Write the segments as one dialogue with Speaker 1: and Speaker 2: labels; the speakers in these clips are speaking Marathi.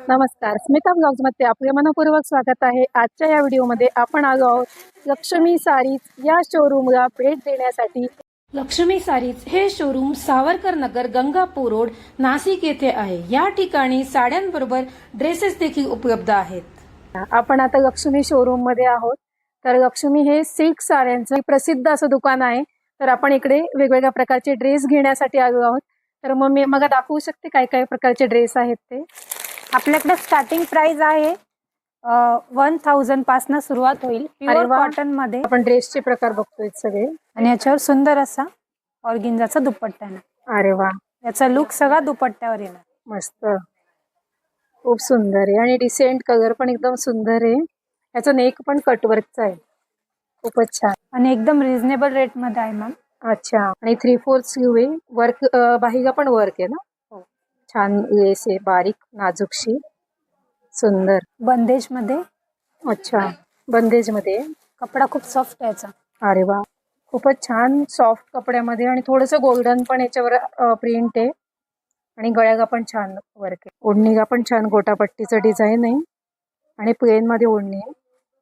Speaker 1: नमस्कार, स्मिता ब्लॉग्समध्ये आपले मनपूर्वक स्वागत आहे. आजच्या या व्हिडिओमध्ये आपण आलो आहोत लक्ष्मी सारीज या शोरूमला भेट देण्यासाठी. लक्ष्मी सारीज हे शोरूम सावरकर नगर, गंगापूर रोड, नाशिक येथे आहे. या ठिकाणी साड्यांबरोबर ड्रेसेस देखील उपलब्ध आहेत. आपण आता लक्ष्मी शोरूम मध्ये आहोत. तर लक्ष्मी हे सिल्क साड्यांचं प्रसिद्ध असं दुकान आहे. तर आपण इकडे वेगवेगळ्या प्रकारचे ड्रेस घेण्यासाठी आलो आहोत. तर मग मी मला दाखवू शकते काय काय प्रकारचे ड्रेस आहेत ते.
Speaker 2: आपल्याकडे स्टार्टिंग प्राइस आहे 1000 पासून सुरुवात होईल. प्युअर कॉटन मध्ये
Speaker 1: आपण ड्रेसचे प्रकार बघतोय सगळे.
Speaker 2: आणि याच्यावर सुंदर असा ऑर्गेन्झाचा दुपट्टा आहे.
Speaker 1: अरे वा,
Speaker 2: याचा लुक सगळा दुपट्ट्यावर येणार.
Speaker 1: मस्त, खूप सुंदर आहे आणि डिसेंट कलर पण एकदम सुंदर आहे. याचा नेक पण कटवर्कचा आहे, खूपच छान
Speaker 2: आणि एकदम रिझनेबल रेट मध्ये आहे मॅम.
Speaker 1: अच्छा, आणि 3/4 स्लीव आहे. वर्क बाहीला पण वर्क आहे ना. छान लेस आहे, बारीक नाजूकशी, सुंदर
Speaker 2: बंदेज मध्ये.
Speaker 1: अच्छा, बंदेज मध्ये.
Speaker 2: कपडा खूप सॉफ्ट आहे याचा.
Speaker 1: अरे वा, खूपच छान सॉफ्ट कपड्यामध्ये आणि थोडंसं गोल्डन पण याच्यावर प्रिंट आहे. आणि गळ्याला पण छान वर्क आहे. ओढणीला पण छान गोटापट्टीचं डिझाईन आहे आणि प्लेन मध्ये ओढणी आहे,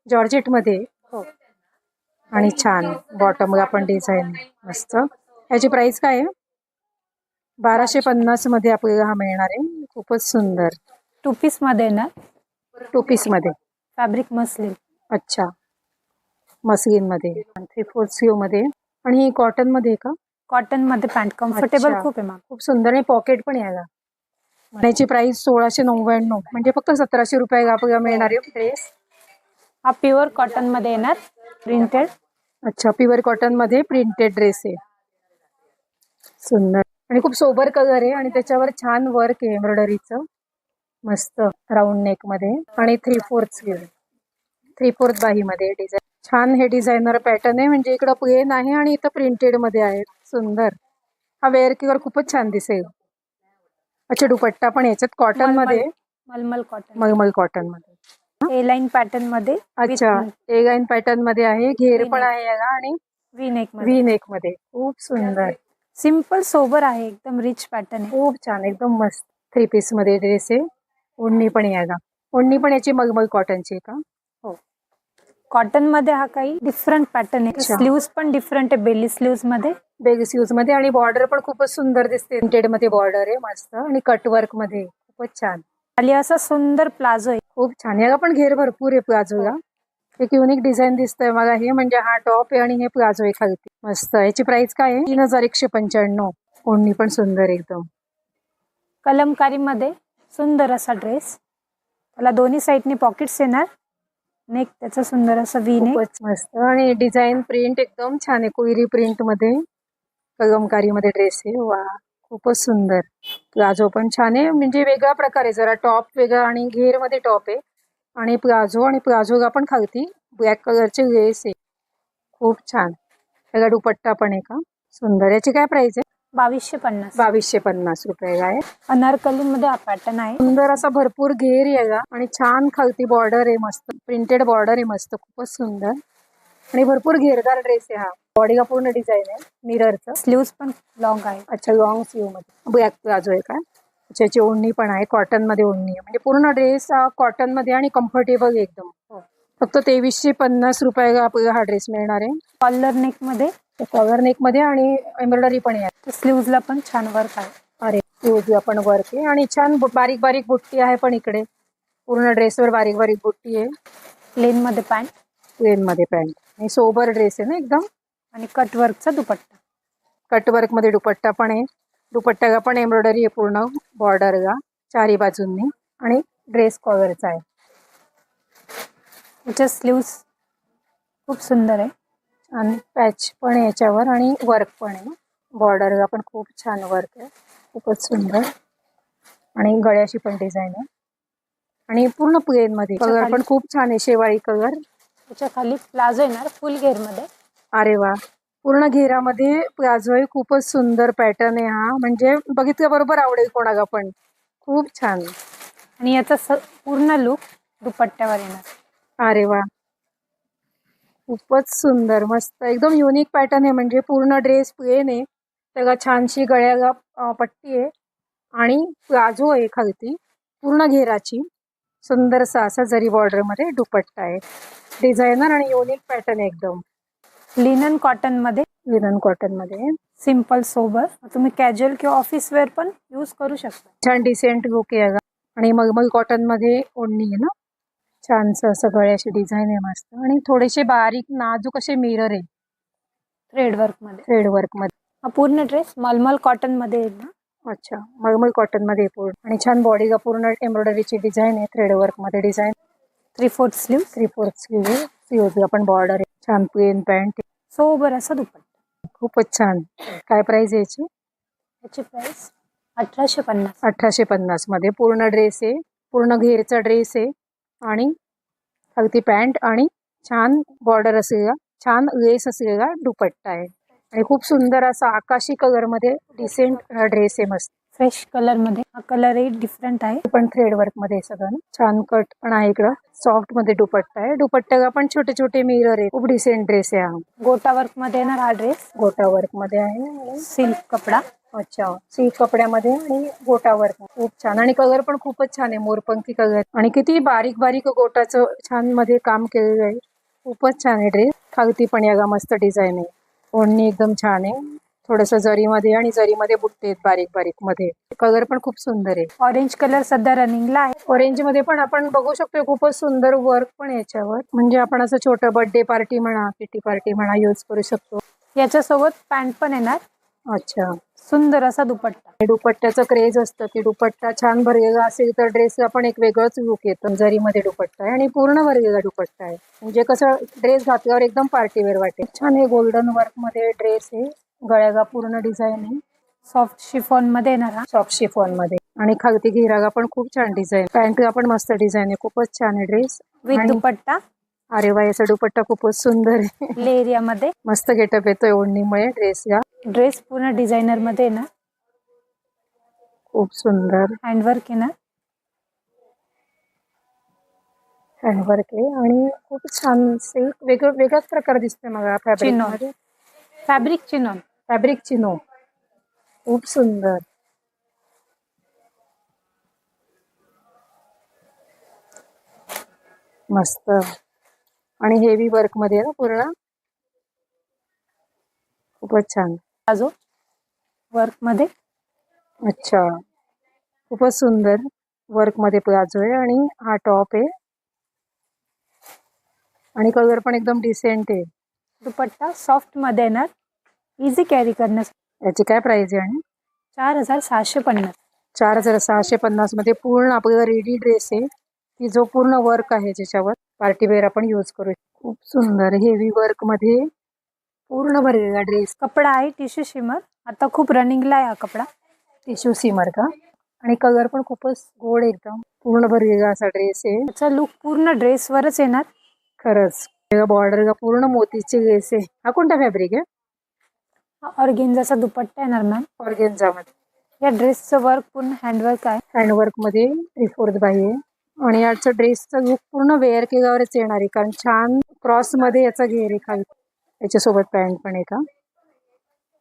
Speaker 1: जॉर्जेट मध्ये.
Speaker 2: हो,
Speaker 1: आणि छान बॉटमला पण डिझाईन आहे, मस्त. याची प्राइस काय आहे? 1250 मध्ये आपल्याला हा मिळणार आहे. खूपच सुंदर.
Speaker 2: 2 पीस मध्ये येणार.
Speaker 1: 2 पीस मध्ये.
Speaker 2: Fabric muslin.
Speaker 1: अच्छा, मस्लिन मध्ये. 3/4 स्लीव मध्ये. आणि ही कॉटन मध्ये का?
Speaker 2: कॉटन मध्ये पॅन्ट कम्फर्टेबल खूप आहे मॅम.
Speaker 1: खूप सुंदर आहे. पॉकेट पण याला. याची प्राइस 1699, म्हणजे फक्त 1700 रुपयाला आपल्याला मिळणार आहे ड्रेस.
Speaker 2: हा प्युअर कॉटन मध्ये येणार, प्रिंटेड.
Speaker 1: अच्छा, प्युअर कॉटन मध्ये प्रिंटेड ड्रेस आहे, सुंदर. आणि खूप सोबर कलर आहे आणि त्याच्यावर छान वर्क आहे एम्ब्रॉयडरीचं, मस्त. राऊंड नेक मध्ये आणि 3/4 स्लीव, 3/4 बाही मध्ये डिझाईन. छान हे डिझायनर पॅटर्न आहे, म्हणजे इकडं प्लेन आहे आणि इथं प्रिंटेड मध्ये आहे, सुंदर. हा वेअर केल्यावर खूपच छान दिसेल. अच्छा, दुपट्टा पण याच्यात कॉटन मध्ये,
Speaker 2: मलमल कॉटन.
Speaker 1: मलमल कॉटन मध्ये,
Speaker 2: ए लाईन पॅटर्न मध्ये.
Speaker 1: अच्छा, ए लाईन पॅटर्न मध्ये आहे. घेर पण आहे याला आणि
Speaker 2: व्ही नेक
Speaker 1: व्ही नेक मध्ये. खूप सुंदर,
Speaker 2: सिंपल सोबर आहे, एकदम रिच पॅटर्न आहे.
Speaker 1: खूप छान, एकदम मस्त. 3 पीस मध्ये ड्रेस आहे. ओढणी पण याला, ओढणी पण याची मलमल कॉटनची का?
Speaker 2: हो, कॉटन मध्ये हा काही डिफरंट पॅटर्न आहे. स्लीव्स पण डिफरंट आहे, बेली स्लीव्स मध्ये,
Speaker 1: बेग स्लीव्स मध्ये. आणि बॉर्डर पण खूपच सुंदर दिसते, प्रिंटेड मध्ये बॉर्डर आहे, मस्त. आणि कटवर्क मध्ये, खूपच छान.
Speaker 2: खाली असा सुंदर प्लाझो आहे,
Speaker 1: खूप छान. याला पण घेर भरपूर आहे प्लाझोला. एक युनिक डिझाईन दिसतंय मला हे, म्हणजे हा टॉप आहे आणि हे प्लाझो आहे खालती, मस्त. याची प्राइस काय आहे? 3195. ओढणी पण सुंदर एकदम,
Speaker 2: कलमकारी मध्ये. सुंदर असा ड्रेस, त्याला दोन्ही साईडनी पॉकेट्स येणार. नेक त्याचा सुंदर असा व्ही नेक,
Speaker 1: खूपच मस्त. आणि डिझाईन प्रिंट एकदम छान आहे, कोयरी प्रिंट मध्ये, कलमकारी मध्ये ड्रेस आहे. वा, खूपच सुंदर. प्लाझो पण छान आहे, म्हणजे वेगळा प्रकार आहे जरा. टॉप वेगळा आणि घेर मध्ये टॉप आहे आणि प्लाझो, आणि प्लाझोला पण खालती ब्लॅक कलरचे लेस आहे, खूप छान. त्याला दुपट्टा पण आहे का? सुंदर. याची काय प्राइस आहे?
Speaker 2: 2250.
Speaker 1: 2250 रुपये आहे.
Speaker 2: अनारकली मध्ये हा पॅटर्न आहे.
Speaker 1: सुंदर असा भरपूर घेर याला आणि छान खालती बॉर्डर आहे, मस्त प्रिंटेड बॉर्डर आहे, मस्त, खूपच सुंदर. आणि भरपूर घेरदार ड्रेस आहे हा. बॉडीला पूर्ण डिझाईन आहे मिररचं.
Speaker 2: स्लीव्स पण लॉंग आहे.
Speaker 1: अच्छा, लॉंग स्लीव मध्ये ब्लॅक प्लाझो आहे का? त्याची ओढणी पण आहे, कॉटन मध्ये ओढणी आहे, म्हणजे पूर्ण ड्रेस कॉटन मध्ये आणि कम्फर्टेबल एकदम. फक्त 2350 रुपयाला आपल्याला हा ड्रेस मिळणार आहे.
Speaker 2: कॉलर नेक मध्ये,
Speaker 1: कॉलर नेक मध्ये आणि एम्ब्रॉयडरी पण आहे.
Speaker 2: स्लीव्सला पण छान वर्क आहे.
Speaker 1: अरे, स्लीव्सला पण वर्क आहे आणि छान बारीक बारीक बुट्टी आहे पण इकडे. पूर्ण ड्रेसवर बारीक बारीक बुट्टी आहे.
Speaker 2: प्लेन मध्ये पॅन्ट,
Speaker 1: प्लेन मध्ये पॅन्ट. आणि सोबर ड्रेस आहे ना एकदम.
Speaker 2: आणि कटवर्कचा दुपट्टा,
Speaker 1: कटवर्क मध्ये दुपट्टा पण आहे. दुपट्ट्याला पण एम्ब्रॉयडरी आहे पूर्ण बॉर्डरला चारी बाजूंनी. आणि ड्रेस कॉलरचा आहे.
Speaker 2: याच्या स्लीव्स खूप सुंदर आहे
Speaker 1: आणि पॅच पण आहे याच्यावर आणि वर्क पण आहे. बॉर्डरला पण खूप छान वर्क आहे, खूपच सुंदर. आणि गळ्याशी पण डिझाईन आहे आणि पूर्ण प्लेन मध्ये. कलर पण खूप छान आहे, शेवाळी कलर.
Speaker 2: त्याच्या खाली प्लाझो येणार फुल घेर मध्ये.
Speaker 1: अरे वा, पूर्ण घेरामध्ये प्लाझो आहे, खूपच सुंदर पॅटर्न आहे हा, म्हणजे बघितल्याबरोबर आवडेल कोणाला पण, खूप छान.
Speaker 2: आणि याचा पूर्ण लुक दुपट्ट्यावर येणार.
Speaker 1: अरे वा, खूपच सुंदर, मस्त, एकदम युनिक पॅटर्न आहे. म्हणजे पूर्ण ड्रेस प्लेन आहे, त्याला छानशी गळ्याला पट्टी आहे आणि प्लाझो आहे खालती. पूर्ण घेराची सुंदरसा असा जरी बॉर्डर मध्ये दुपट्टा आहे. डिझायनर आणि युनिक पॅटर्न एकदम.
Speaker 2: लिनन कॉटन मध्ये,
Speaker 1: लिनन कॉटन मध्ये
Speaker 2: सिंपल सोबर. तुम्ही कॅज्युअल किंवा ऑफिस वेअर पण यूज करू शकता.
Speaker 1: छान डिसेंट लुक आहे आणि मग कॉटन मध्ये ओढणी आहे ना. छानस असं गळ्याची डिझाईन आहे मस्त आणि थोडेसे बारीक नाजूक असे मिरर आहे
Speaker 2: थ्रेड वर्क मध्ये.
Speaker 1: थ्रेड वर्क मध्ये.
Speaker 2: हा पूर्ण ड्रेस मलमल कॉटन मध्ये आहे ना.
Speaker 1: अच्छा, मलमल कॉटन मध्ये पूर्ण आणि छान बॉडीला पूर्ण एम्ब्रॉयडरीची डिझाईन आहे. थ्रेड वर्क मध्ये डिझाईन.
Speaker 2: 3/4 स्लीव.
Speaker 1: 3/4 स्लीव आहे. सीओपी आपण बॉर्डर आहे. छान प्लेन पॅन्ट.
Speaker 2: सोबर असा दुपट्टा.
Speaker 1: खूपच छान. काय प्राइस याची?
Speaker 2: याची प्राइस 1850.
Speaker 1: 1850 मध्ये पूर्ण ड्रेस आहे. पूर्ण घेरचा ड्रेस आहे आणि अगदी पॅन्ट आणि छान बॉर्डर असेल, छान लेस असेल दुपट्टा आहे आणि खूप सुंदर असा आकाशी कलर मध्ये डिसेंट ड्रेस आहे. मस्त
Speaker 2: फ्रेश कलर मध्ये. हा कलर ही डिफरंट आहे.
Speaker 1: पण थ्रेड वर्क मध्ये सगळं छान कट पण आहे. इकडं सॉफ्ट मध्ये दुपट्टा आहे. दुपट्ट्याला पण छोटे छोटे मिरर आहे. खूप डिसेंट ड्रेस आहे हा.
Speaker 2: गोटा वर्क मध्ये येणार हा ड्रेस.
Speaker 1: गोटा वर्क मध्ये आहे आणि
Speaker 2: सिल्क कपडा.
Speaker 1: अच्छा, सिल्क कपड्यामध्ये आणि गोटा वर्क. खूप छान आणि कलर पण खूपच छान आहे. मोरपंखी कलर आणि किती बारीक बारीक गोटाचं छान मध्ये काम केलेलं आहे. खूपच छान आहे ड्रेस. खालती पण याला मस्त डिझाईन आहे. ओढणी एकदम छान आहे. थोडस जरीमध्ये आणि जरीमध्ये बुट्टे आहेत बारीक बारीक मध्ये. कलर पण खूप सुंदर आहे.
Speaker 2: ऑरेंज कलर सध्या रनिंगला आहे.
Speaker 1: ऑरेंज मध्ये पण आपण बघू शकतो खूपच सुंदर वर्क पण याच्यावर. म्हणजे आपण असं छोटं बर्थडे पार्टी म्हणा, किटी पार्टी म्हणा यूज करू शकतो.
Speaker 2: याच्यासोबत पॅन्ट पण येणार.
Speaker 1: अच्छा,
Speaker 2: सुंदर असा दुपट्टा.
Speaker 1: दुपट्ट्याचं क्रेज असतं की दुपट्टा छान भरलेला असेल तर ड्रेसला पण एक वेगळंच लुक येतं. जरीमध्ये दुपट्टा आहे आणि पूर्ण भरलेला दुपट्टा आहे. म्हणजे कसं ड्रेस घातल्यावर एकदम पार्टीवेअर वाटेल. छान आहे. गोल्डन वर्क मध्ये ड्रेस आहे. गळ्याला पूर्ण डिझाईन आहे.
Speaker 2: सॉफ्ट शिफॉन मध्ये येणार हा.
Speaker 1: सॉफ्ट शिफॉन मध्ये आणि खालती घेरागा पण खूप छान डिझाईन. पॅन्टला पण मस्त डिझाईन आहे. खूपच छान आहे ड्रेस
Speaker 2: विथ दुपट्टा.
Speaker 1: अरे वा, याचा दुपट्टा खूपच सुंदर आहे.
Speaker 2: लेरिया मध्ये
Speaker 1: मस्त गेटअप येतोय ओढणीमुळे ड्रेसला.
Speaker 2: ड्रेस पूर्ण डिझायनर मध्ये येणार.
Speaker 1: खूप सुंदर
Speaker 2: हँडवर्क येणार.
Speaker 1: हँडवर्क आहे आणि खूप छान सिल्क वेगळाच प्रकार दिसतोय मला फॅब्रिक मध्ये.
Speaker 2: Fabric chinon.
Speaker 1: फॅब्रिक चिनो. खूप सुंदर. मस्त आणि हेवी वर्क मध्ये आहे ना पूर्ण. खूपच छान.
Speaker 2: प्लाझो वर्क मध्ये.
Speaker 1: अच्छा, खूपच सुंदर वर्क मध्ये प्लाझो आहे आणि हा टॉप आहे आणि कलर पण एकदम डिसेंट आहे.
Speaker 2: दुपट्टा सॉफ्ट मध्ये येणार. इझी कॅरी करण्यासाठी.
Speaker 1: याची काय प्राइस आहे? आणि
Speaker 2: 4650.
Speaker 1: 4650 मध्ये पूर्ण आपल्याला रेडी ड्रेस आहे की जो पूर्ण वर्क आहे ज्याच्यावर पार्टीवेअर आपण यूज करू. खूप सुंदर हेवी वर्क मध्ये पूर्ण भरलेला ड्रेस.
Speaker 2: कपडा आहे टिश्यू शिमर. आता खूप रनिंगला आहे हा कपडा.
Speaker 1: टिश्यू सिमर का आणि कलर पण खूपच गोड एकदम. पूर्ण भरलेला असा ड्रेस आहे.
Speaker 2: त्याचा लुक पूर्ण ड्रेसवरच येणार.
Speaker 1: खरंच बॉर्डरला पूर्ण मोतीची लेस आहे. हा कोणता फॅब्रिक आहे?
Speaker 2: ऑर्गेन्झाचा दुपट्टा येणार मॅम.
Speaker 1: ऑर्गेन्झा मध्ये.
Speaker 2: या ड्रेसचं वर्क पूर्ण हँडवर्क आहे.
Speaker 1: हँडवर्क मध्ये 3/4 बाही आहे आणि याचा ड्रेसचा लुक पूर्ण वेअर केल्यावरच येणार आहे कारण छान क्रॉस मध्ये याचा घेर आहे खाली. याच्यासोबत पॅन्ट पण आहे का?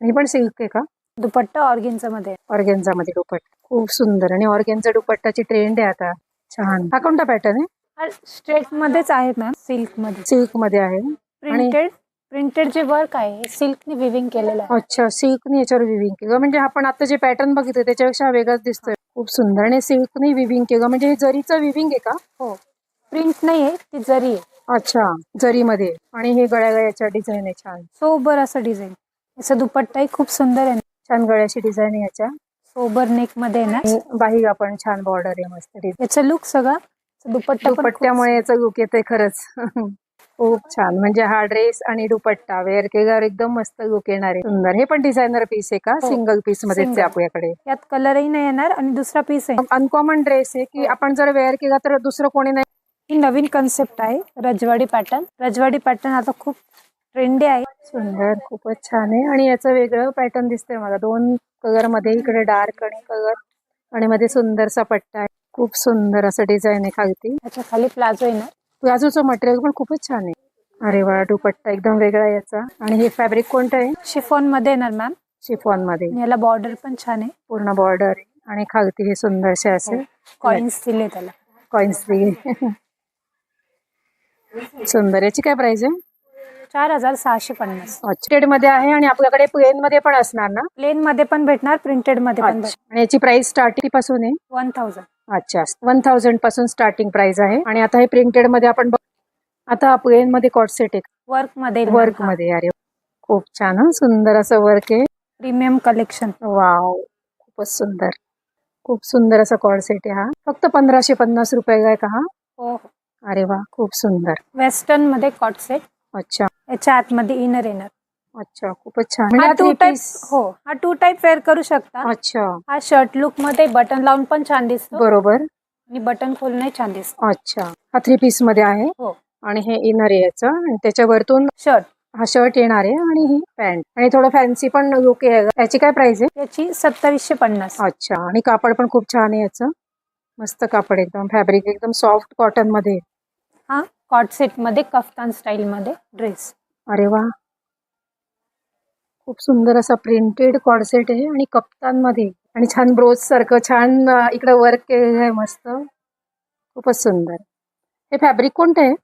Speaker 1: ही पण सिल्क आहे का?
Speaker 2: दुपट्टा ऑर्गेन्झा मध्ये.
Speaker 1: ऑर्गेन्झा मध्ये दुपट्टा. खूप सुंदर आणि ऑर्गेन्झा दुपट्टाची ट्रेंड आहे आता. छान. हा कोणता पॅटर्न आहे?
Speaker 2: स्ट्रेट मध्येच आहे मॅम. सिल्क मध्ये.
Speaker 1: सिल्क मध्ये आहे.
Speaker 2: प्रिंटेड जे वर्क आहे सिल्कने विविंग केलेलं आहे.
Speaker 1: अच्छा, सिल्कने याच्यावर विविंग केलं म्हणजे आपण आता जे पॅटर्न बघितलं त्याच्यापेक्षा वेगळाच दिसतोय. खूप सुंदर आणि सिल्कने विविंग केलं म्हणजे हे जरीचं विविंग आहे का?
Speaker 2: हो, प्रिंट नाहीये ती जरी आहे.
Speaker 1: अच्छा, जरीमध्ये आणि हे गळ्याला याच्या डिझाईन आहे छान.
Speaker 2: सोबर असं डिझाईन. याचा दुपट्टाही खूप सुंदर आहे.
Speaker 1: छान गळ्याची डिझाईन आहे याच्या.
Speaker 2: सोबर नेक मध्ये येणार.
Speaker 1: बाहीला पण छान बॉर्डर आहे मस्त डिझाईन.
Speaker 2: याचा लुक सगळा
Speaker 1: दुपट्ट्यामुळे याचा लुक येतोय खरंच. खूप छान. म्हणजे हा ड्रेस आणि दुपट्टा वेअर केल्यावर एकदम मस्त लुक येणार आहे. सुंदर. हे पण डिझायनर पीस आहे का? सिंगल पीस मध्ये आपल्याकडे.
Speaker 2: यात कलरही नाही येणार आणि दुसरा पीस आहे.
Speaker 1: अनकॉमन ड्रेस आहे की आपण जर वेअर केला तर दुसरं कोणी नाही.
Speaker 2: ही नवीन कन्सेप्ट आहे रजवाडी पॅटर्न. रजवाडी पॅटर्न आता खूप ट्रेंडी आहे.
Speaker 1: सुंदर. खूपच छान आहे आणि याचं वेगळं पॅटर्न दिसतंय मला. 2 कलर मध्ये. इकडे डार्क आणि कलर आणि मध्ये सुंदरसा पट्टा आहे. खूप सुंदर असं डिझाईन आहे खालती.
Speaker 2: याच्या खाली प्लाझो येणार.
Speaker 1: प्लाझोचं मटेरियल पण खूपच छान आहे. अरे वा, दुपट्टा एकदम वेगळा आहे याचा. आणि हे फॅब्रिक कोणतं आहे?
Speaker 2: शिफॉन मध्ये येणार मॅम.
Speaker 1: शिफॉन मध्ये.
Speaker 2: याला बॉर्डर पण छान आहे.
Speaker 1: पूर्ण बॉर्डर आहे. आणि खालती हे सुंदरसे असे
Speaker 2: कॉइन्स दिले त्याला.
Speaker 1: कॉइन्स दिले. सुंदर. याची काय प्राइस आहे?
Speaker 2: 4650.
Speaker 1: प्रिंटेड मध्ये आहे आणि आपल्याकडे प्लेन मध्ये पण असणार ना?
Speaker 2: प्लेन मध्ये पण भेटणार, प्रिंटेड मध्ये पण भेटणार.
Speaker 1: आणि याची प्राइस स्टार्टिंग पासून आहे
Speaker 2: 1000.
Speaker 1: अच्छा, 1000 पासून स्टार्टिंग प्राइस आहे. आणि आता हे प्रिंटेड मध्ये आपण आता प्लेन मध्ये कॉट सेट आहे.
Speaker 2: वर्क मध्ये.
Speaker 1: वर्क मध्ये. अरे खूप छान. हा सुंदर असं वर्क आहे.
Speaker 2: Premium collection.
Speaker 1: वाव, खूपच सुंदर. खूप सुंदर असा कॉर्ड सेट आहे हा. फक्त 1550 रुपये आहे का हा?
Speaker 2: हो.
Speaker 1: अरे वा, खूप सुंदर.
Speaker 2: वेस्टर्न मध्ये कॉट सेट.
Speaker 1: अच्छा.
Speaker 2: याच्या आतमध्ये इनर येणार.
Speaker 1: अच्छा, खूपच छान.
Speaker 2: हा 2 टाइप. हो, हा 2 टाइप वेअर करू शकता.
Speaker 1: अच्छा.
Speaker 2: हा शर्ट लुक मध्ये बटन लावून पण छान दिसतो.
Speaker 1: बरोबर.
Speaker 2: आणि बटन खोलूनही छान दिसतो.
Speaker 1: अच्छा, हा 3 पीस मध्ये आहे.
Speaker 2: हो.
Speaker 1: आणि हे इनर आहे याचं आणि त्याच्या वरतून
Speaker 2: शर्ट.
Speaker 1: हा शर्ट येणार आहे आणि ही पॅन्ट आणि थोडं फॅन्सी पण लुक आहे. याची काय प्राइस आहे?
Speaker 2: याची 2750.
Speaker 1: अच्छा. आणि कापड पण खूप छान आहे याचं. मस्त कापड, एकदम फॅब्रिक एकदम सॉफ्ट कॉटन मध्ये.
Speaker 2: हा कॉट सेट मध्ये कफ्तान स्टाईल मध्ये ड्रेस.
Speaker 1: अरे वा, खूप सुंदर असा प्रिंटेड कॉर्ड सेट आहे आणि कप्तान मध्ये आणि छान ब्रोच सारखं छान इकडे वर्क केलेलं आहे. मस्त, खूपच सुंदर. हे फॅब्रिक कोणतं आहे?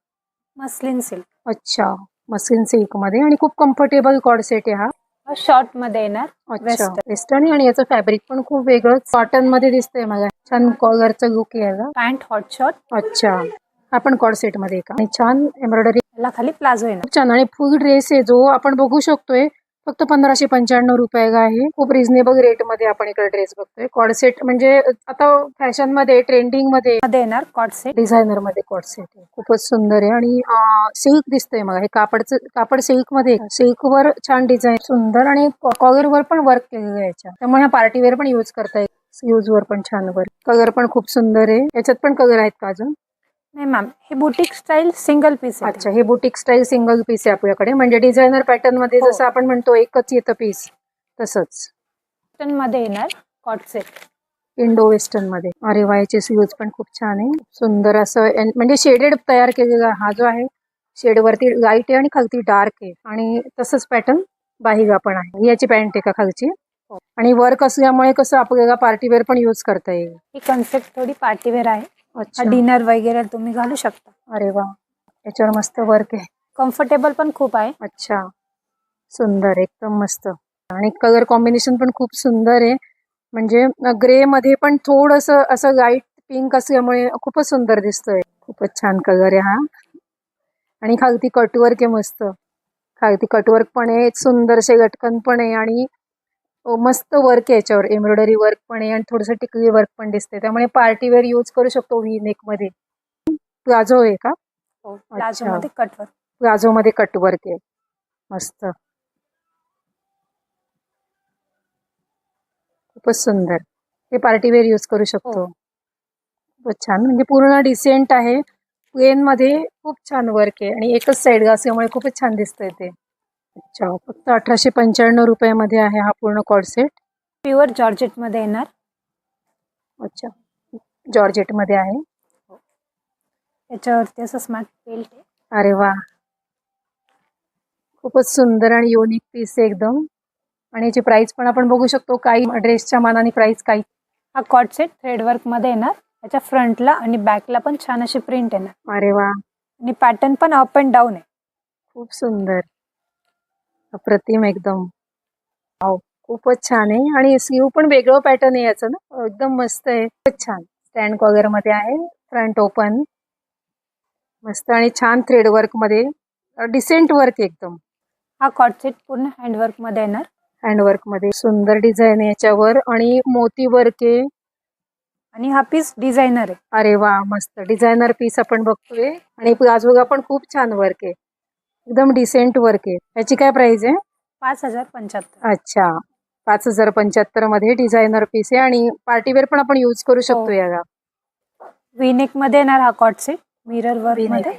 Speaker 2: Muslin silk.
Speaker 1: अच्छा, मस्लिन सिल्क मध्ये आणि खूप कम्फर्टेबल कॉर्ड सेट आहे हा.
Speaker 2: शॉर्ट मध्ये येणार.
Speaker 1: अच्छा, वेस्टर्न आणि याचं फॅब्रिक पण खूप वेगळं कॉटन मध्ये दिसतंय मला. छान कॉलरचं लुक आहे याला.
Speaker 2: Pant hot short.
Speaker 1: अच्छा, हा पण कॉर्ड सेट मध्ये का? आणि छान एम्ब्रॉयडरी.
Speaker 2: याला खाली प्लाझो येणार.
Speaker 1: खूप छान. आणि फुल ड्रेस आहे जो आपण बघू शकतोय. फक्त 1595 रुपये आहे. खूप रिझनेबल रेट मध्ये आपण इकडे ड्रेस बघतोय. कॉर्ड सेट म्हणजे आता फॅशन मध्ये ट्रेंडिंग मध्ये
Speaker 2: येणार कॉट सेट.
Speaker 1: डिझायनर मध्ये कॉर्ड सेट आहे. खूपच सुंदर आहे आणि सिल्क दिसतंय मला. हे कापड सिल्क मध्ये, सिल्क वर छान डिझाईन सुंदर आणि कॉलर वर पण वर्क केलेलं आहे याच्या. त्यामुळे हा पार्टी वेअर पण यूज करता येईल. यूज वर पण छान वर्क. कलर पण खूप सुंदर आहे. याच्यात पण कलर आहेत का अजून?
Speaker 2: नाही मॅम, हे बुटीक स्टाईल सिंगल पीस आहे.
Speaker 1: अच्छा, हे बुटीक स्टाईल सिंगल पीस आहे आपल्याकडे. म्हणजे डिझायनर पॅटर्न मध्ये जसं आपण म्हणतो एकच येतं पीस, तसंच
Speaker 2: वेस्टर्न मध्ये येणार कॉट सेट.
Speaker 1: इंडो वेस्टर्न मध्ये. अरे वा, याचे स्लीव्ज पण खूप छान आहे. सुंदर असं म्हणजे शेडेड तयार केलेला हा जो आहे. शेड वरती लाईट आहे आणि खालती डार्क आहे आणि तसंच पॅटर्न बाहीगा पण आहे. याची पॅन्ट आहे का खालची? आणि वर्क असल्यामुळे कसं आपल्याला पार्टीवेअर पण यूज करता येईल.
Speaker 2: ही कन्सेप्ट थोडी पार्टीवेअर आहे.
Speaker 1: अच्छा,
Speaker 2: डिनर वगैरे तुम्ही घालू शकता.
Speaker 1: अरे वा, याच्यावर मस्त वर्क आहे.
Speaker 2: कम्फर्टेबल पण खूप आहे.
Speaker 1: अच्छा, सुंदर, एकदम मस्त. आणि कलर कॉम्बिनेशन पण खूप सुंदर आहे. म्हणजे ग्रे मध्ये पण थोडस असं लाईट पिंक असल्यामुळे खूपच सुंदर दिसतोय. खूपच छान कलर आहे हा. आणि खालती कटवर्क आहे मस्त. खालती कटवर्क पण आहे, सुंदरसे लटकन पण आहे आणि मस्त वर्क आहे याच्यावर. एम्ब्रॉयडरी वर्क पण आहे आणि थोडंसं टिकली वर्क पण दिसते. त्यामुळे पार्टीवेअर यूज करू शकतो. व्ही नेक मध्ये. प्लाझो आहे का?
Speaker 2: प्लाझो मध्ये कटवर्क.
Speaker 1: प्लाझो मध्ये कटवर्क आहे. मस्त, खूपच सुंदर. हे पार्टीवेअर यूज करू शकतो. खूपच छान. म्हणजे पूर्ण डिसेंट आहे. प्लेन मध्ये खूप छान वर्क आहे आणि एकच साईड असल्यामुळे खूपच छान दिसतंय ते. अच्छा, फक्त 1895 रुपयामध्ये आहे हा पूर्ण कॉर्ड सेट.
Speaker 2: प्युअर जॉर्जेट मध्ये येणार.
Speaker 1: अच्छा, जॉर्जेट मध्ये आहे.
Speaker 2: याच्यावरती असं स्मार्ट बेल्ट आहे.
Speaker 1: अरे वा, खूपच सुंदर आणि युनिक पीस आहे एकदम. आणि याची प्राइस पण आपण बघू शकतो. काही ड्रेसच्या मानाने प्राइस काही.
Speaker 2: हा कॉट सेट थ्रेड वर्क मध्ये येणार. याच्या फ्रंटला आणि बॅकला पण छान अशी प्रिंट येणार.
Speaker 1: अरे वा,
Speaker 2: आणि पॅटर्न पण अप अँड डाऊन आहे.
Speaker 1: खूप सुंदर, अप्रतिम एकदम. खूपच छान आहे. आणि स्लीव पण वेगळं पॅटर्न आहे याचं ना, एकदम मस्त आहे. खूपच छान. स्टँड कॉलर मध्ये आहे. फ्रंट ओपन, मस्त आणि छान थ्रेड वर्क मध्ये डिसेंट वर्क एकदम.
Speaker 2: हा कॉट सेट पूर्ण हँडवर्क मध्ये येणार.
Speaker 1: हँडवर्क मध्ये सुंदर डिझाईन आहे याच्यावर आणि मोती वर्क आहे.
Speaker 2: आणि हा पीस डिझायनर आहे.
Speaker 1: अरे वा, मस्त डिझायनर पीस आपण बघतोय. आणि प्लाझोला पण खूप छान वर्क आहे. एकदम डिसेंट वर्क आहे. याची काय प्राइस आहे?
Speaker 2: 5075.
Speaker 1: अच्छा, 5075 मध्ये डिझायनर पीस आहे आणि पार्टीवेअर पण आपण यूज करू शकतो याला.
Speaker 2: व्ही-नेक मध्ये येणार हा कॉट सेट. मिरर वर्क मध्ये.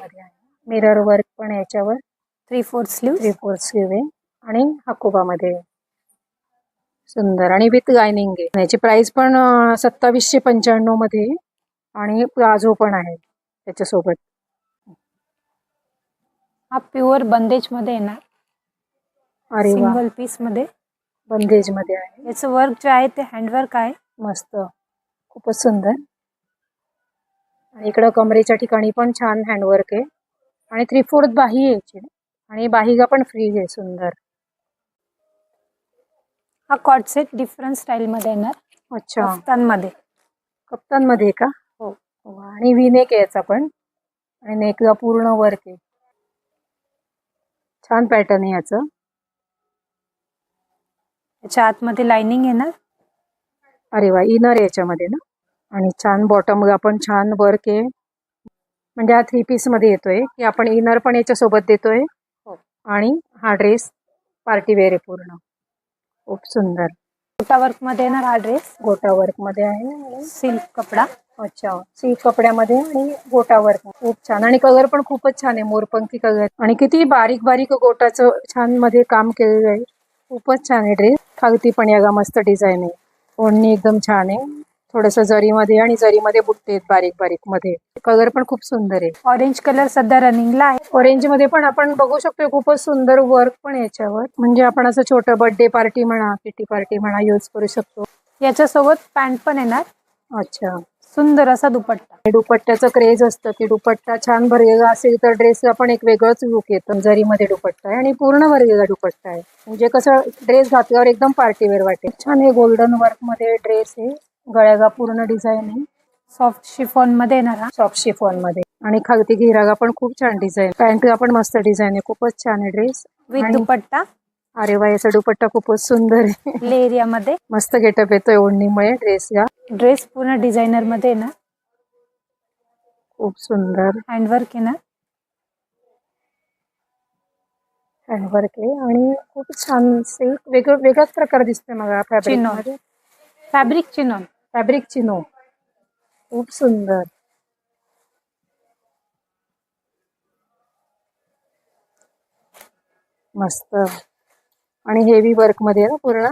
Speaker 1: मिरर वर्क पण याच्यावर.
Speaker 2: 3/4 स्लीव्ह.
Speaker 1: 3/4 स्लीव्ह आहे आणि हाकोबा मध्ये. सुंदर आणि विथ लाइनिंग आहे. याची प्राइस पण 2795 मध्ये आणि प्लाझो पण आहे त्याच्यासोबत.
Speaker 2: हा प्युअर बंदेज मध्ये येणार.
Speaker 1: अरे वा,
Speaker 2: सिंगल पीस मध्ये
Speaker 1: बंदेज मध्ये आहे.
Speaker 2: याचं वर्क जे आहे ते हँडवर्क आहे.
Speaker 1: मस्त, खूपच सुंदर. आणि इकडं कमरेच्या ठिकाणी पण छान हँडवर्क आहे आणि 3/4 बाही आहे याची आणि बाहीगा पण फ्री आहे. सुंदर.
Speaker 2: हा कॉट सेट डिफरंट स्टाईल मध्ये येणार.
Speaker 1: अच्छा,
Speaker 2: कफ्तानमध्ये.
Speaker 1: कप्तानमध्ये का?
Speaker 2: हो.
Speaker 1: वा, आणि व्ही नेक आहे याचा पण आणि नेकला पूर्ण वर्क आहे. छान पॅटर्न आहे याचं.
Speaker 2: याच्या आतमध्ये लाइनिंग येणार.
Speaker 1: अरे वा, इनर याच्यामध्ये ना. आणि छान बॉटमला पण छान वर्क आहे. म्हणजे हा 3 पीस मध्ये येतोय की आपण इनर पण याच्या सोबत देतोय. आणि हा ड्रेस पार्टी वेअर आहे पूर्ण. खूप सुंदर.
Speaker 2: गोटा वर्क मध्ये येणार हा ड्रेस.
Speaker 1: गोटा वर्क मध्ये आहे आणि
Speaker 2: सिल्क कपडा.
Speaker 1: अच्छा, सिल्क कपड्यामध्ये आणि गोटा वर्क. खूप छान आणि कलर पण खूपच छान आहे. मोरपंखी कलर आणि किती बारीक बारीक गोटाचं छान मध्ये काम केलेलं आहे. खूपच छान आहे ड्रेस. खालती पण याला मस्त डिझाईन आहे. ओढणी एकदम छान आहे. थोडस जरीमध्ये आणि जरीमध्ये बुट्टे आहेत बारीक बारीक मध्ये. कलर पण खूप सुंदर आहे.
Speaker 2: ऑरेंज कलर सध्या रनिंगला आहे.
Speaker 1: ऑरेंज मध्ये पण आपण बघू शकतो खूपच सुंदर वर्क पण याच्यावर. म्हणजे आपण असं छोटं बर्थडे पार्टी म्हणा, किटी पार्टी म्हणा यूज करू शकतो.
Speaker 2: याच्यासोबत पॅन्ट पण येणार.
Speaker 1: अच्छा,
Speaker 2: सुंदर असा दुपट्टा.
Speaker 1: दुपट्ट्याचं क्रेज असतं की दुपट्टा छान भरलेला असेल तर ड्रेसला पण एक वेगळंच लुक येतं. जरीमध्ये दुपट्टा आहे आणि पूर्ण भरलेला दुपट्टा आहे. म्हणजे कसं ड्रेस घातल्यावर एकदम पार्टीवेअर वाटेल. छान आहे. गोल्डन वर्क मध्ये ड्रेस आहे. गळ्याला पूर्ण डिझाईन आहे.
Speaker 2: सॉफ्ट शिफॉन मध्ये येणार हा.
Speaker 1: सॉफ्ट शिफॉन मध्ये आणि खालती घेरागा पण खूप छान डिझाईन. पॅन्टला पण मस्त डिझाईन आहे. खूपच छान आहे ड्रेस
Speaker 2: विथ दुपट्टा.
Speaker 1: अरे वा, याचा दुपट्टा खूपच सुंदर आहे.
Speaker 2: लेरिया मध्ये
Speaker 1: मस्त गेटअप येतोय ओढणीमुळे ड्रेसला.
Speaker 2: ड्रेस पूर्ण डिझायनर मध्ये येणार.
Speaker 1: खूप सुंदर
Speaker 2: हँडवर्क येणार.
Speaker 1: हँडवर्क आहे आणि खूप छान सिल्क वेगळाच प्रकार दिसतोय मला फॅब्रिक
Speaker 2: चिनॉन.
Speaker 1: मध्ये.
Speaker 2: Fabric chinon.
Speaker 1: फॅब्रिक चिनो. खूप सुंदर. मस्त आणि हेवी वर्क मध्ये आहे ना पूर्ण.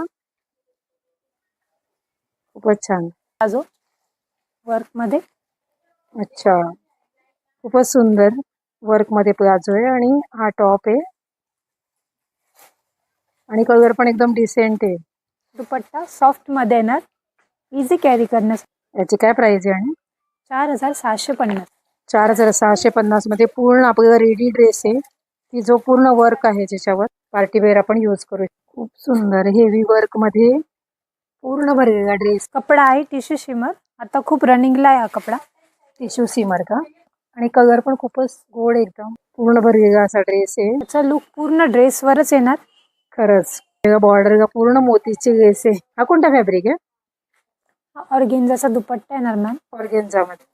Speaker 1: खूपच छान.
Speaker 2: प्लाझो वर्क मध्ये.
Speaker 1: अच्छा, खूपच सुंदर वर्क मध्ये प्लाझो आहे आणि हा टॉप आहे आणि कलर पण एकदम डिसेंट आहे.
Speaker 2: दुपट्टा सॉफ्ट मध्ये येणार. इझी कॅरी करण्यासाठी.
Speaker 1: याची काय प्राइस आहे? आणि
Speaker 2: 4650.
Speaker 1: 4650 मध्ये पूर्ण आपल्याला रेडी ड्रेस आहे की जो पूर्ण वर्क आहे ज्याच्यावर पार्टीवेअर आपण यूज करू. खूप सुंदर हेवी वर्क मध्ये पूर्ण भरलेला ड्रेस.
Speaker 2: कपडा आहे टिश्यू शिमर. आता खूप रनिंगला आहे हा कपडा.
Speaker 1: टिश्यू सिमर का? आणि कलर पण खूपच गोड एकदम. पूर्ण भरलेला असा ड्रेस आहे.
Speaker 2: त्याचा लुक पूर्ण ड्रेसवरच येणार.
Speaker 1: खरंच बॉर्डर पूर्ण मोतीची लेस आहे. हा कोणता फॅब्रिक आहे?
Speaker 2: ऑर्गेन्झाचा दुपट्टा येणार मॅम.
Speaker 1: ऑर्गेन्झा मध्ये.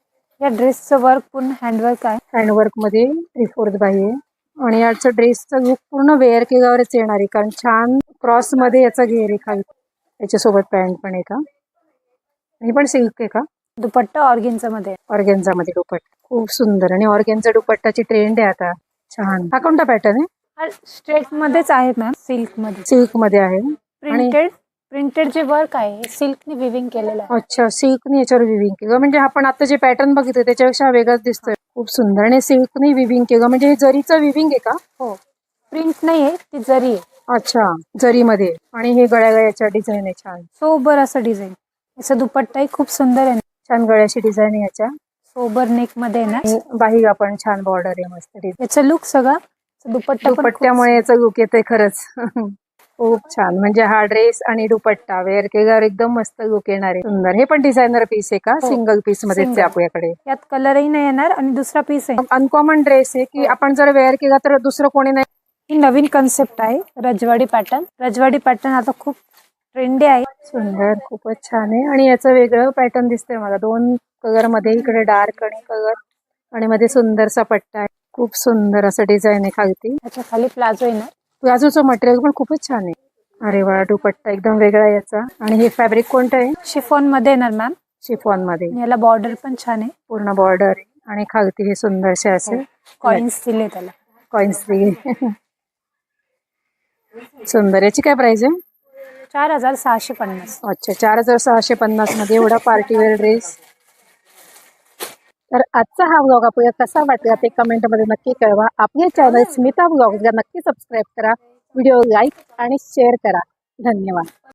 Speaker 2: या ड्रेसचं वर्क पूर्ण हँडवर्क आहे.
Speaker 1: हँडवर्क मध्ये 3/4 बाही आहे आणि याचा ड्रेसचा लुक पूर्ण वेअर केल्यावरच येणार आहे कारण छान क्रॉस मध्ये याचा घेर आहे खाली. याच्यासोबत पॅन्ट पण आहे का? ही पण सिल्क आहे का?
Speaker 2: दुपट्टा ऑर्गेन्झा मध्ये.
Speaker 1: ऑर्गेन्झा मध्ये दुपट्टा. खूप सुंदर आणि ऑर्गेन्झा दुपट्टाची ट्रेंड आहे आता छान. हा कोणता पॅटर्न आहे?
Speaker 2: हा स्ट्रेट मध्येच आहे मॅम. सिल्क मध्ये.
Speaker 1: सिल्क मध्ये आहे आणि
Speaker 2: प्रिंटेड जे वर्क आहे हे सिल्कने विविंग केलेलं आहे.
Speaker 1: अच्छा, सिल्कने याच्यावर विविंग केलं. म्हणजे आपण आता जे पॅटर्न बघितलं त्याच्यापेक्षा वेगळाच दिसतोय. खूप सुंदर आणि सिल्कने विविंग केलं. म्हणजे हे जरीचं विविंग आहे का?
Speaker 2: हो. प्रिंट नाहीये ती जरी आहे.
Speaker 1: अच्छा, जरीमध्ये. आणि हे गळ्याला याच्या डिझाईन आहे छान.
Speaker 2: सोबर असं डिझाईन. याचा दुपट्टाही खूप सुंदर आहे.
Speaker 1: छान गळ्याची डिझाईन आहे याच्या.
Speaker 2: सोबर नेक मध्ये येणार.
Speaker 1: बाहीला पण छान बॉर्डर आहे मस्त डिझाईन.
Speaker 2: याचा लुक सगळा
Speaker 1: दुपट्ट्यामुळे याचा लुक येतोय खरंच. खूप छान. म्हणजे हा ड्रेस आणि दुपट्टा वेअर केल्यावर एकदम मस्त लुक येणार आहे. सुंदर. हे पण डिझायनर पीस आहे का? सिंगल पीस मध्येच आहे आपल्याकडे.
Speaker 2: यात कलरही नाही येणार आणि दुसरा पीस आहे.
Speaker 1: अनकॉमन ड्रेस आहे की आपण जर वेअर केला तर दुसरं कोणी नाही.
Speaker 2: ही नवीन कन्सेप्ट आहे रजवाडी पॅटर्न. रजवाडी पॅटर्न आता खूप ट्रेंडी आहे.
Speaker 1: सुंदर. खूपच छान आहे आणि याचं वेगळं पॅटर्न दिसतंय मला. 2 कलर मध्ये. इकडे डार्क आणि कलर आणि मध्ये सुंदरसा पट्टा आहे. खूप सुंदर असं डिझाईन आहे खालती.
Speaker 2: याच्या खाली प्लाझो येणार.
Speaker 1: प्लाझोचं मटेरियल पण खूपच छान आहे. अरे वा, दुपट्टा एकदम वेगळा आहे याचा. आणि हे फॅब्रिक कोणतं आहे?
Speaker 2: शिफॉन मध्ये येणार मॅम.
Speaker 1: शिफॉन मध्ये.
Speaker 2: याला बॉर्डर पण छान आहे.
Speaker 1: पूर्ण बॉर्डर आहे आणि खालती हे सुंदरसे असे
Speaker 2: कॉइन्स दिले त्याला.
Speaker 1: कॉइन्स दिले. सुंदर. याची काय प्राइस आहे?
Speaker 2: 4650.
Speaker 1: अच्छा, 4650 मध्ये एवढा पार्टीवेअर ड्रेस. तर आजचा हा व्लॉग आपल्याला कसा वाटला ते कमेंट मध्ये नक्की कळवा. आपले चॅनल स्मिता व्लॉग्सला नक्की सबस्क्राईब करा. व्हिडिओ लाईक आणि शेअर करा. धन्यवाद.